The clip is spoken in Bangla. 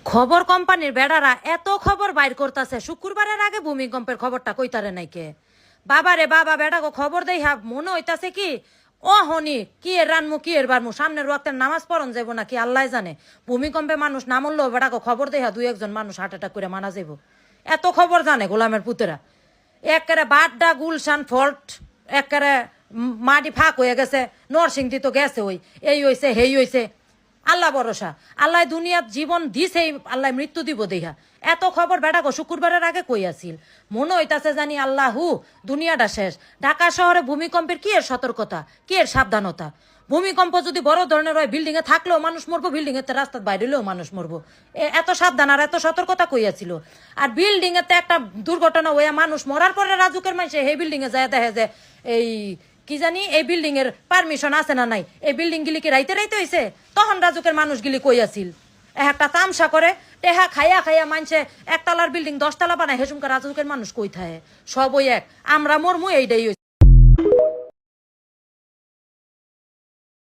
খবর কোম্পানির বেড়ারা এত খবর বাইর করতেছে শুক্রবারের আগে ভূমিকম্পের খবরটা কইতারে নাই কে বাবারে বাবা বেটা গো খবর দেই হা মনে হইতাছে কি ও হনি কি এর রানমু কি এর বারমু সামনের ওয়াক্তের নামাজ পড়ন যাবো নাকি আল্লাহ জানে ভূমিকম্পে মানুষ না মরলো বেটা গো খবর দেই হা দুই একজন মানুষ হার্ট অ্যাটাক করে মারা যাইব এত খবর জানে গোলামের পুতেরা একেবারে বাড্ডা গুলশান ফল্ট একেবারে মাটি ফাঁক হয়ে গেছে নরসিংদী তো গেছে ওই এই হইছে হেই হইছে আল্লাহ ভরসা আল্লাহ দুনিয়াত জীবন দিছে আল্লাহ মৃত্যু দিব দেহা এত খবর বেটা গো শুক্রবারের আগে কই আছিল মনে হইতাছে জানি আল্লাহু দুনিয়াটা শেষ ঢাকা শহরে ভূমিকম্পের কি এর সতর্কতা কি এর সাবধানতা ভূমিকম্প যদি বড় ধরনের হয় বিল্ডিং এ থাকলেও মানুষ মরবো বিল্ডিং এর রাস্তার বাইরে হলেও মানুষ মরবো এত সাবধান আর এত সতর্কতা কইয়াছিল আর বিল্ডিং এতে একটা দুর্ঘটনা হইয়া মানুষ মরার পরে রাজুকের মানুষে এই বিল্ডিং এ যায় দেখে যে এই কি জানি এই বিল্ডিং এর পারমিশন আছে না নাই এই বিল্ডিং গিলি কি রাইতে রাইতে হইছে তখন রাজুকের মানুষগুলি কই আছিল একটা তামসা করে টেহা খাইয়া খাইয়া মানছে একতলার বিল্ডিং 10 তলা বানায় হেসুমকা রাজুকের মানুষ কই থাকে সব ওই এক আমরা মরমু এইটাই